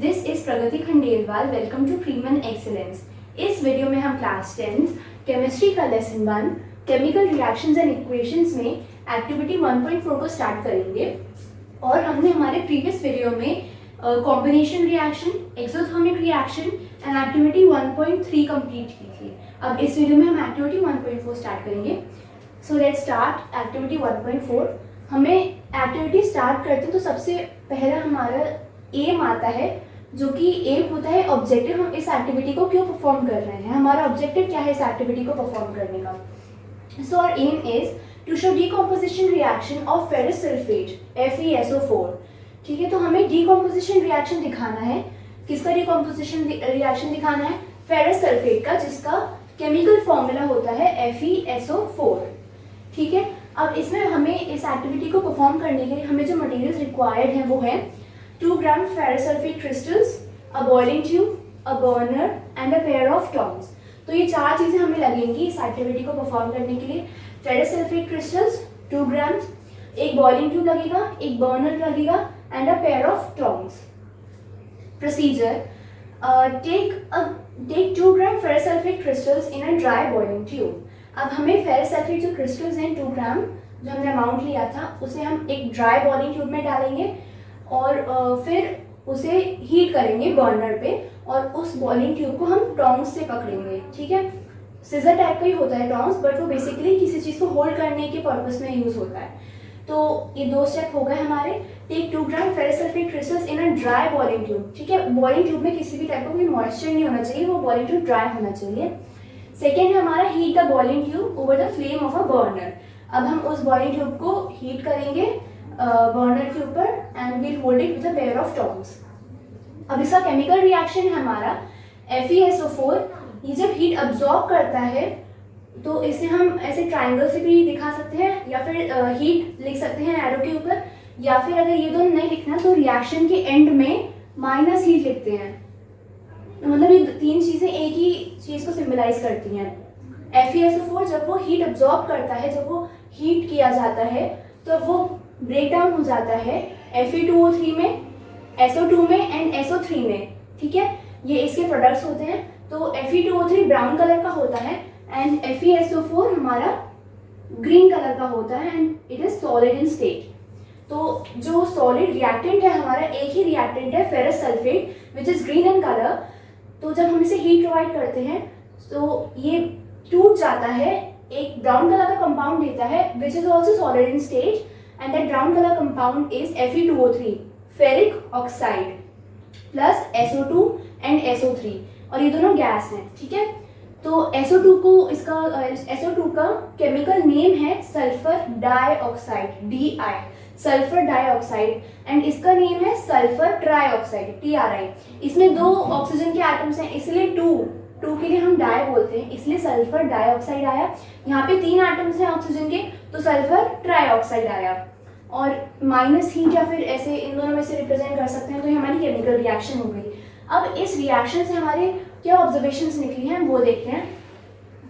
This is Pragati Khandelwal. Welcome to Freeman Excellence. इस video में हम क्लास 10 केमिस्ट्री का lesson 1 chemical reactions and equations में एक्टिविटी 1.4 को स्टार्ट करेंगे। और हमने हमारे प्रीवियस वीडियो में combination reaction, exothermic reaction and activity 1.3 complete की थी। अब इस वीडियो में हम एक्टिविटी 1.4 स्टार्ट करेंगे। So let's start activity 1.4। हमें एक्टिविटी स्टार्ट करते हैं तो सबसे पहला हमारा एम आता है, जो कि एम होता है ऑब्जेक्टिव। हम इस एक्टिविटी को क्यों परफॉर्म कर रहे हैं, हमारा ऑब्जेक्टिव क्या है इस एक्टिविटी को परफॉर्म करने का। So our aim is to show decomposition reaction of ferrous sulphate FeSO4। ठीक है, तो हमें डीकम्पोजिशन रिएक्शन दिखाना है। किसका डीकम्पोजिशन रिएक्शन दिखाना है? फेरस सल्फेट का, जिसका केमिकल फॉर्मूला होता है FeSO4। ठीक है, अब इसमें हमें इस एक्टिविटी को परफॉर्म करने के लिए हमें जो मटेरियल्स रिक्वायर्ड हैं वो है 2 gram ferrous sulphate crystals, a boiling tube, a burner and a pair of tongs. तो ये 4 चीज़ें हमें लगेंगी इस एक्टिविटी को परफॉर्म करने के लिए। फेरस सल्फेट क्रिस्टल्स 2 ग्राम्स, एक बॉइलिंग ट्यूब लगेगा, एक बर्नर लगेगा and a pair of tongs. Procedure: take 2 gram ferrous sulphate crystals in a dry boiling tube. अब हमें फेरस सल्फेट जो क्रिस्टल्स हैं 2 ग्राम जो हमने अमाउंट लिया था, उसे हम एक ड्राई बॉइलिंग ट्यूब में डालेंगे और फिर उसे हीट करेंगे बर्नर पे, और उस बॉइलिंग ट्यूब को हम टॉन्ग्स से पकड़ेंगे। ठीक है, सीजर टाइप का ही होता है टॉन्ग्स, बट वो बेसिकली किसी चीज़ को होल्ड करने के पर्पस में यूज़ होता है। तो ये 2 स्टेप हो गए हमारे। Take 2 gram ferrous sulphate crystals in a dry boiling tube. ठीक है, बॉइलिंग ट्यूब में किसी भी टाइप का कोई मॉइस्चर नहीं होना चाहिए, वो बॉइलिंग ट्यूब ड्राई होना चाहिए। सेकेंड है हमारा heat the boiling tube over the flame of a burner. अब हम उस बॉइलिंग ट्यूब को हीट करेंगे बर्नर के ऊपर and we'll hold it with a pair of tongs. अब इसका केमिकल रिएक्शन है हमारा FeSO4। ये जब हीट अब्जॉर्ब करता है तो इसे हम ऐसे ट्राइंगल से भी दिखा सकते हैं, या फिर हीट लिख सकते हैं एरो के ऊपर, या फिर अगर ये दोनों नहीं लिखना तो रिएक्शन के एंड में माइनस हीट लिखते हैं। तो मतलब ये 3 चीज़ें एक ही चीज़ को सिम्बलाइज करती हैं। FeSO4 जब वो हीट अब्जॉर्ब करता है, जब वो हीट किया जाता है तो वो ब्रेक डाउन हो जाता है Fe2O3 में, SO2 में एंड SO3 में। ठीक है, ये इसके प्रोडक्ट्स होते हैं। तो Fe2O3 ब्राउन कलर का होता है एंड FeSO4 हमारा ग्रीन कलर का होता है and it is solid in state. तो जो सॉलिड रिएक्टेंट है हमारा, एक ही रिएक्टेंट है ferrous sulphate which is green in colour. तो जब हम इसे हीट प्रोवाइड करते हैं तो ये टूट जाता है, एक ब्राउन कलर का कंपाउंड देता है which is also solid in state, and that brown colour compound is Fe2O3 ferric oxide plus SO2 and SO3, और ये दोनों गैस हैं। ठीक है, तो SO2 का केमिकल नेम है sulphur dioxide, DI, sulphur dioxide, and इसका नेम है सल्फर ट्राइऑक्साइड, TRI। इसमें 2 ऑक्सीजन के एटम्स हैं, इसलिए 2 के लिए हम डाई बोलते हैं, इसलिए सल्फर डाइऑक्साइड आया। यहाँ पे 3 एटम्स हैं ऑक्सीजन के, तो सल्फर ट्राइऑक्साइड आया। और माइनस हीट या फिर ऐसे इन दोनों में से रिप्रेजेंट कर सकते हैं, तो ये हमारी केमिकल रिएक्शन हो गई। अब इस रिएक्शन से हमारे क्या ऑब्जर्वेशंस निकली हैं वो देखते हैं।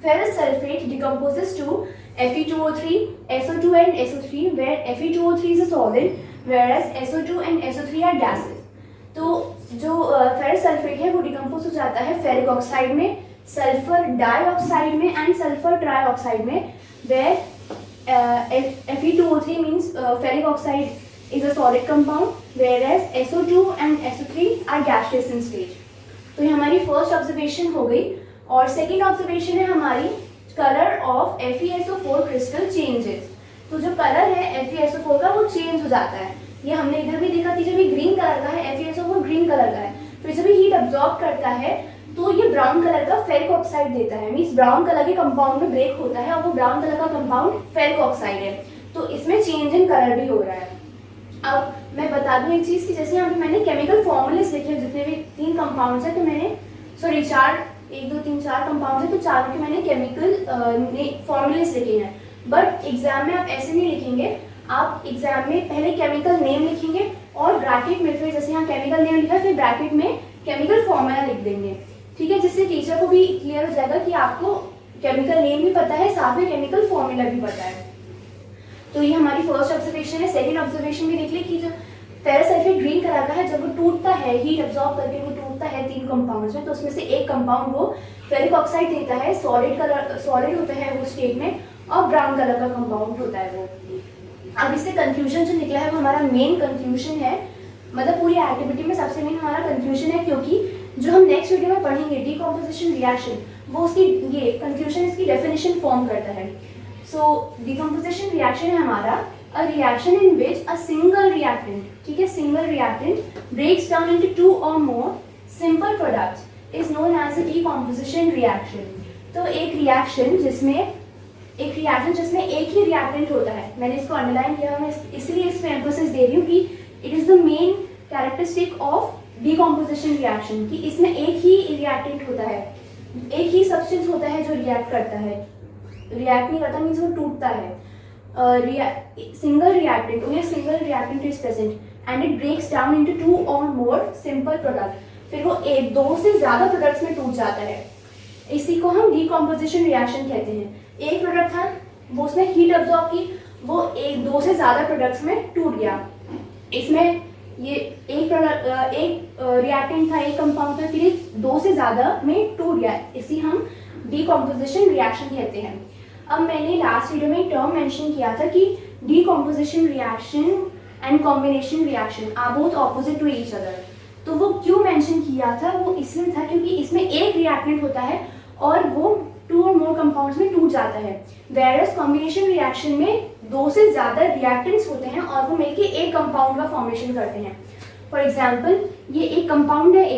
Ferrous sulphate decomposes to Fe2O3, SO2 and SO3, where Fe2O3 is a solid, whereas SO2 and SO3 are gases. तो जो फेरस सल्फेट है वो डिकम्पोज हो जाता है फेरिक ऑक्साइड में, सल्फर डाइऑक्साइड में एंड सल्फर ट्राइऑक्साइड में, where Fe2O3 means ferric oxide is a solid compound, whereas SO2 and SO3 are gaseous in state. तो ये हमारी फर्स्ट ऑब्जर्वेशन हो गई। और सेकेंड ऑब्जर्वेशन है हमारी colour of FeSO4 crystal changes. तो जो कलर है FeSO4 का वो चेंज हो जाता है। ये हमने इधर भी देखा कि जब ये ग्रीन कलर का है, FeSO4 ग्रीन कलर का है, फिर जब ये हीट अब्जॉर्ब करता है तो ये ब्राउन कलर का फेरिक ऑक्साइड देता है। मीन्स ब्राउन कलर के कंपाउंड में ब्रेक होता है और वो ब्राउन कलर का कंपाउंड फेरिक ऑक्साइड है। तो इसमें चेंज इन कलर भी हो रहा है। अब मैं बता दूं एक चीज़ कि जैसे यहाँ पे मैंने केमिकल फॉर्मूलेस लिखे हैं, जितने भी 3 कंपाउंड्स हैं, तो मैंने 1 2 3 4 कंपाउंड्स हैं, तो 4 के मैंने केमिकल फॉर्मूलेस लिखे हैं। बट एग्जाम में आप ऐसे नहीं लिखेंगे, आप एग्जाम में पहले केमिकल नेम लिखेंगे और ब्रैकेट में फिर जैसे यहाँ केमिकल नेम लिखा है फिर ब्रैकेट में केमिकल फॉर्मूला लिख देंगे। ठीक है, जिससे टीचर को भी क्लियर हो जाएगा कि आपको केमिकल नेम भी पता है, साथ में केमिकल फॉर्मूला भी पता है। तो ये हमारी फर्स्ट ऑब्जर्वेशन है। सेकेंड ऑब्जर्वेशन भी देख ली कि जो फेरस सल्फेट ग्रीन कलर का है, जब वो टूटता है है, हीट अब्जॉर्ब करके वो टूटता है 3 कंपाउंड्स में, तो उसमें से एक कंपाउंड वो फेरिक ऑक्साइड देता है, सॉलिड होता है वो स्टेट में, और ब्राउन कलर का कंपाउंड होता है वो। अब इससे कंक्लूजन जो निकला है वो हमारा मेन कंक्लूजन है, मतलब पूरी एक्टिविटी में सबसे मेन हमारा कंक्लूजन है, क्योंकि जो हम नेक्स्ट वीडियो में पढ़ेंगे डीकम्पोजिशन रिएक्शन, वो उसकी ये कंक्लूजन इसकी डेफिनेशन फॉर्म करता है। सो डीकम्पोजिशन रिएक्शन है हमारा a reaction in which a single reactant, ठीक है, single reactant breaks down into 2 or more simple products is known as a decomposition reaction. तो एक रिएक्शन जिसमें एक ही रिएक्टेंट होता है, मैंने इसको अंडरलाइन किया, मैं इसलिए इसमें एम्फोसिस दे रही हूँ कि it is the main characteristic of decomposition reaction, कि इसमें एक ही रिएक्टेंट होता है, एक ही सब्सटेंस होता है जो रिएक्ट करता है, रिएक्ट नहीं करता मीन्स वो टूटता है। Single reactant, only single reactant is present and it breaks down into 2 or more simple product, फिर वो 2 से ज़्यादा प्रोडक्ट्स में टूट जाता है। इसी को हम डीकम्पोजिशन रिएक्शन कहते हैं। एक प्रोडक्ट था, वो उसने हीट अब्जॉर्ब की, वो 2 से ज़्यादा प्रोडक्ट्स में टूट गया। इसमें ये एक रिएक्टेंट था, एक कंपाउंड था, फिर 2 से ज़्यादा में टूट गया, इसी हम डीकम्पोजिशन रिएक्शन कहते हैं। अब मैंने लास्ट वीडियो में टर्म मेंशन किया था कि decomposition reaction and combination reaction are both opposite to each other. तो वो क्यों मेंशन किया था, वो इसलिए था क्योंकि इसमें एक रिएक्टेंट होता है और वो 2 और मोर कंपाउंड्स में टूट जाता है, वेयरएज कॉम्बिनेशन रिएक्शन में 2 से ज़्यादा रिएक्टेंट्स होते हैं और वो मिलके एक कंपाउंड का फॉर्मेशन करते हैं। फॉर एग्जांपल ये एक कंपाउंड है,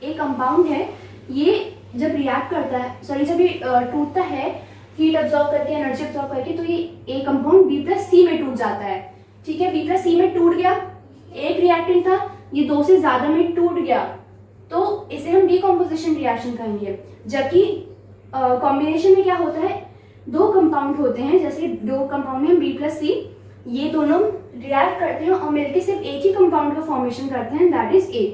एक कंपाउंड है, ये जब रिएक्ट करता है, जब ये टूटता है हीट अब्जॉर्ब करके, एनर्जी अब्जॉर्ब करके, तो ये एक कंपाउंड B+C में टूट जाता है, ठीक है, B+C में टूट गया, एक रिएक्टेंट था, ये 2 से ज़्यादा में टूट गया, तो इसे हम डीकम्पोजिशन रिएक्शन कहेंगे। जबकि कॉम्बिनेशन में क्या होता है, 2 कंपाउंड होते हैं, जैसे 2 कंपाउंड हैं B+C, ये दोनों रिएक्ट करते हैं और मिलकर सिर्फ एक ही कंपाउंड का फॉर्मेशन करते हैं, दैट इज A।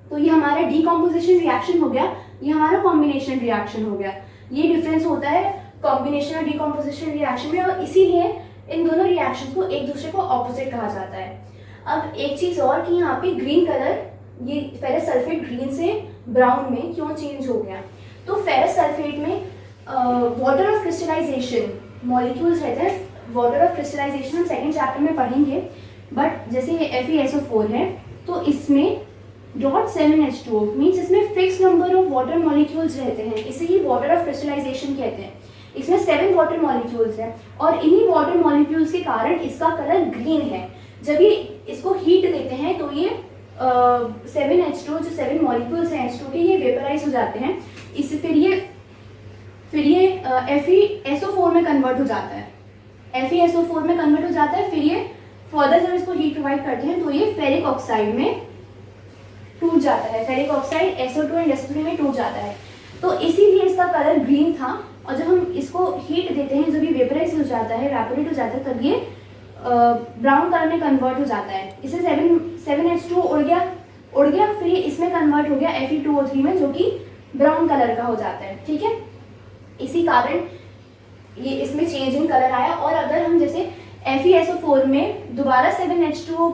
तो ये हमारा डीकम्पोजिशन रिएक्शन हो गया, ये हमारा कॉम्बिनेशन रिएक्शन हो गया। ये डिफरेंस होता है कॉम्बिनेशन और डीकम्पोजिशन रिएक्शन में, और इसीलिए इन दोनों रिएक्शन को एक दूसरे को ऑपोजिट कहा जाता है। अब एक चीज़ और कि यहाँ पे ग्रीन कलर, ये फेरस सल्फेट ग्रीन से ब्राउन में क्यों चेंज हो गया, तो फेरस सल्फेट में वाटर ऑफ क्रिस्टलाइजेशन मॉलिक्यूल्स रहते हैं। वाटर ऑफ क्रिस्टलाइजेशन हम सेकेंड चैप्टर में पढ़ेंगे, बट जैसे ये FeSO4 है, तो इसमें .7H2O मीन्स इसमें fix number of water molecules रहते हैं, इसे ही वाटर ऑफ क्रिस्टलाइजेशन कहते हैं। इसमें 7 वाटर मॉलिक्यूल्स हैं और इन्हीं वाटर मॉलिक्यूल्स के कारण इसका कलर ग्रीन है। जब ये इसको हीट देते हैं तो ये 7H2 जो 7 मॉलिक्यूल्स हैं H2 के, ये वेपराइज हो जाते हैं, इससे फिर ये FeSO4 में कन्वर्ट हो जाता है, FeSO4 में कन्वर्ट हो जाता है, फिर ये फर्दर जब इसको हीट प्रोवाइड करते हैं तो ये फेरिक ऑक्साइड में टूट जाता है, ferric oxide SO2 and SO3 में टूट जाता है। तो इसीलिए इसका कलर ग्रीन था, और जब हम इसको हीट देते हैं, जब ये वेपराइज हो जाता है, इवेपोरेट हो जाता है, तब ये ब्राउन कलर में कन्वर्ट हो जाता है। इससे 7H2 उड़ गया, फिर ये इसमें कन्वर्ट हो गया Fe2O3 में, जो कि ब्राउन कलर का हो जाता है, ठीक है। इसी कारण ये इसमें चेंज इन कलर आया। और अगर हम जैसे FeSO4 में दोबारा 7H2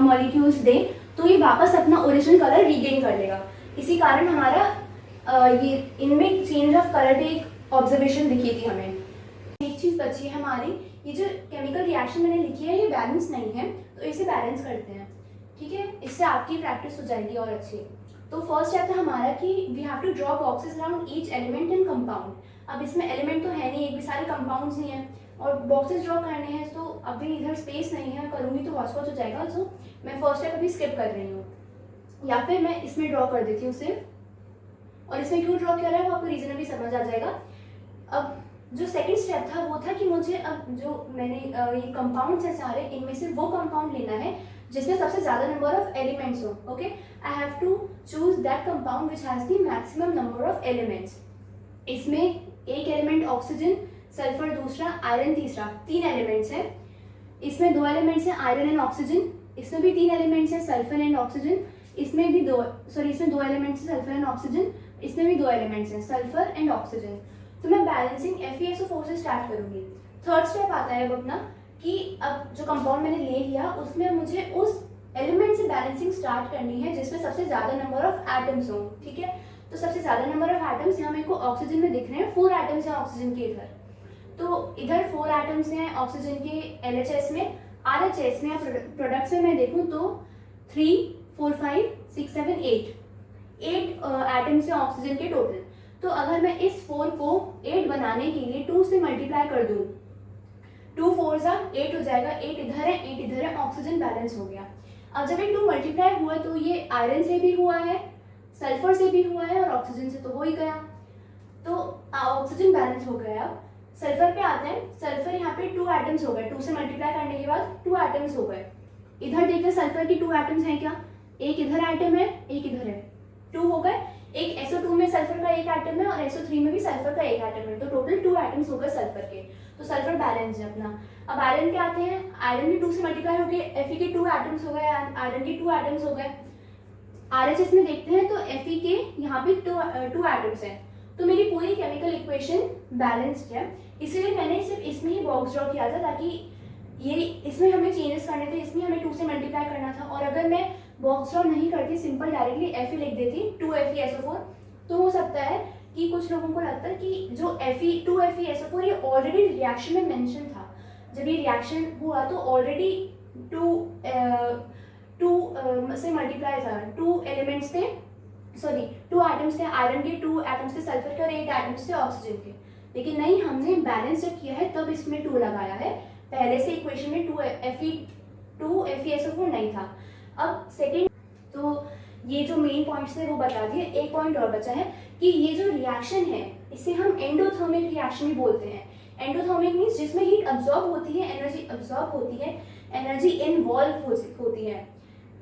मॉलिक्यूल्स दें तो ये वापस अपना ओरिजिनल कलर रीगेन कर लेगा। इसी कारण हमारा ये इनमें चेंज ऑफ कलर भी एक ऑब्जर्वेशन दिखी थी हमें। एक चीज़ बची है हमारी, ये जो केमिकल रिएक्शन मैंने लिखी है ये बैलेंस नहीं है, तो इसे बैलेंस करते हैं, ठीक है, इससे आपकी प्रैक्टिस हो जाएगी और अच्छी। तो फर्स्ट स्टेप था हमारा कि we have to draw boxes around each element and compound. अब इसमें एलिमेंट तो है नहीं, एक भी सारे कंपाउंड्स ही हैं, और बॉक्सेस ड्रॉ करने हैं, तो अभी इधर स्पेस नहीं है, करूँगी तो वॉच हो जाएगा, सो मैं फर्स्ट स्टेप अभी स्किप कर रही हूँ, या फिर मैं इसमें ड्रॉ कर देती हूँ सिर्फ। और इसमें क्यों ड्रॉ किया है वो आपको रीजन भी समझ आ जाएगा। अब जो सेकंड स्टेप था वो था कि मुझे अब जो मैंने ये कंपाउंड्स हैं सारे, इनमें से वो कंपाउंड लेना है जिसमें सबसे ज़्यादा नंबर ऑफ एलिमेंट्स हो। Okay, I have to choose that compound which has the maximum number of elements. इसमें एक एलिमेंट ऑक्सीजन, सल्फर दूसरा, आयरन तीसरा, 3 एलिमेंट्स हैं। इसमें 2 एलिमेंट्स हैं आयरन एंड ऑक्सीजन, इसमें भी 3 एलिमेंट्स हैं सल्फर एंड ऑक्सीजन, इसमें 2 एलिमेंट्स हैं सल्फर एंड ऑक्सीजन, इसमें भी 2 एलिमेंट्स हैं सल्फर एंड ऑक्सीजन। तो मैं बैलेंसिंग FeSO4 से स्टार्ट करूँगी। थर्ड स्टेप आता है अब अपना कि अब जो कंपाउंड मैंने ले लिया उसमें मुझे उस एलिमेंट से बैलेंसिंग स्टार्ट करनी है जिसमें सबसे ज़्यादा नंबर ऑफ एटम्स हों, ठीक है। तो सबसे ज़्यादा नंबर ऑफ एटम्स यहाँ मेरे को ऑक्सीजन में दिख रहे हैं, 4 एटम्स हैं ऑक्सीजन के इधर। तो इधर 4 एटम्स हैं ऑक्सीजन के LHS में। RHS में या प्रोडक्ट्स में मैं देखूँ तो 3, 4, 5, 6, 7, 8 एटम्स हैं ऑक्सीजन के टोटल। तो अगर मैं इस 4 को 8 बनाने के लिए 2 से मल्टीप्लाई कर दूँ, 2 4 जा 8 हो जाएगा, 8 इधर है 8 इधर है, ऑक्सीजन बैलेंस हो गया। अब जब ये 2 मल्टीप्लाई हुआ तो ये आयरन से भी हुआ है, सल्फर से भी हुआ है और ऑक्सीजन से तो हो ही गया, तो ऑक्सीजन बैलेंस हो गया। अब सल्फर पे आते हैं। सल्फर यहाँ पे 2 एटम्स हो गए, 2 से मल्टीप्लाई करने के बाद 2 एटम्स हो गए। इधर देखिए सल्फर की 2 एटम्स हैं क्या, एक इधर एटम है एक इधर है, 2 हो गए। एक SO2 में सल्फर का एक एटम है और SO3 में भी सल्फर का एक एटम है, तो टोटल 2 एटम्स हो गए सल्फर के। तो सल्फर बैलेंस है अपना। अब आयरन के आते हैं। आयरन भी 2 से मल्टीप्लाई हो गए, Fe के 2 एटम्स हो गए, आयरन के 2 एटम्स हो गए। RHS में देखते हैं तो Fe के यहाँ पे 2 एटम्स हैं, तो मेरी पूरी केमिकल इक्वेशन बैलेंस्ड है। इसलिए मैंने सिर्फ इसमें ही बॉक्स ड्रॉ किया था ताकि ये इसमें हमें चेंजेस करने थे, इसमें हमें 2 से मल्टीप्लाई करना था। और अगर मैं बॉक्स ड्रॉ नहीं करती, सिंपल डायरेक्टली Fe लिख देती 2FeSO4, तो हो सकता है कि कुछ लोगों को लगता है कि जो 2FeSO4 ये ऑलरेडी रिएक्शन में मेंशन था। जब ये रिएक्शन हुआ तो ऑलरेडी 2 से मल्टीप्लाई था, 2 एलिमेंट्स थे, सॉरी 2 एटम्स थे, आयरन के 2 एटम्स थे सल्फर के और 8 एटम्स थे ऑक्सीजन के। लेकिन नहीं, हमने बैलेंस जब किया है तब इसमें 2 लगाया है, पहले से इक्वेशन में 2FeSO4 नहीं था। अब सेकेंड, तो ये जो मेन पॉइंट्स थे वो बता दिए। एक पॉइंट और बचा है कि ये जो रिएक्शन है इसे हम एंडोथर्मिक रिएक्शन भी बोलते हैं। एंडोथर्मिक मीन्स जिसमें हीट अब्जॉर्ब होती है, एनर्जी अब्जॉर्ब होती है, एनर्जी इन्वॉल्व होती है।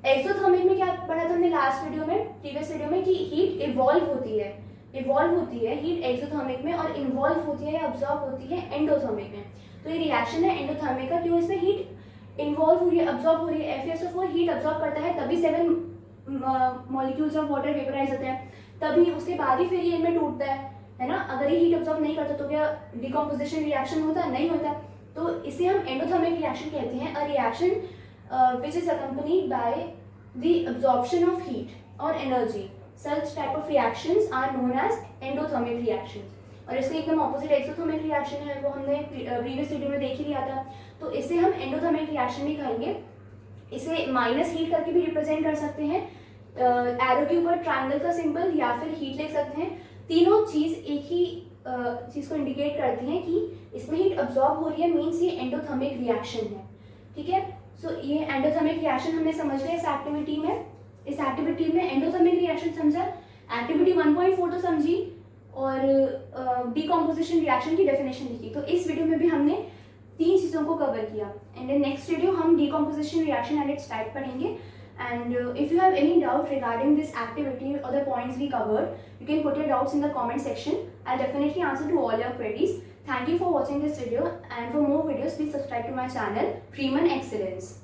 एक्सोथर्मिक में क्या पढ़ा था हमने लास्ट वीडियो में, प्रीवियस वीडियो में, कि हीट इवॉल्व होती है हीट एक्सोथर्मिक में, और इन्वॉल्व होती है या अब्जॉर्ब होती है एंडोथर्मिक में। तो ये रिएक्शन है एंडोथर्मिक का, क्यों, इसमें हीट इन्वॉल्व हो रही है, अब्जॉर्ब हो रही है। FeSO4 हीट अब्जॉर्ब करता है तभी 7 मॉलिक्यूल्स ऑफ वाटर वेपराइज होते हैं, तभी उसके बाद ही फिर ये इनमें टूटता है ना। अगर ये हीट अब्जॉर्ब नहीं करता तो क्या डिकम्पोजिशन रिएक्शन होता, नहीं होता। तो इसे हम एंडोथर्मिक रिएक्शन कहते हैं, a reaction which is accompanied by the absorption of heat or energy. Such type of reactions are known as endothermic reactions. और इसके एकदम ऑपोजिट एक्सोथर्मिक रिएक्शन है, वो हमने प्रीवियस वीडियो में देख ही लिया था। तो इसे हम एंडोथर्मिक रिएक्शन भी कहेंगे। इसे माइनस हीट करके भी रिप्रेजेंट कर सकते हैं, एरो के ऊपर ट्रायंगल का सिंबल, या फिर हीट लिख सकते हैं। तीनों चीज एक ही चीज को इंडिकेट करती हैं कि इसमें हीट अब्जॉर्ब हो रही है, मीन्स ये एंडोथर्मिक रिएक्शन है, ठीक है। सो ये एंडोथर्मिक रिएक्शन हमने समझ लिया इस एक्टिविटी में। इस एक्टिविटी में एंडोथर्मिक रिएक्शन समझा, एक्टिविटी 1.4 तो समझी, और डीकम्पोजिशन रिएक्शन की डेफिनेशन लिखी। तो इस वीडियो में भी हमने 3 चीज़ों को कवर किया। एंड इन नेक्स्ट वीडियो हम decomposition reaction and it's type पढ़ेंगे। And if you have any doubt regarding this activity or the points we covered, you can put your doubts in the comment section. I'll definitely answer to all your queries. Thank you for watching this video, and for more videos please subscribe to my channel Freeman Excellence.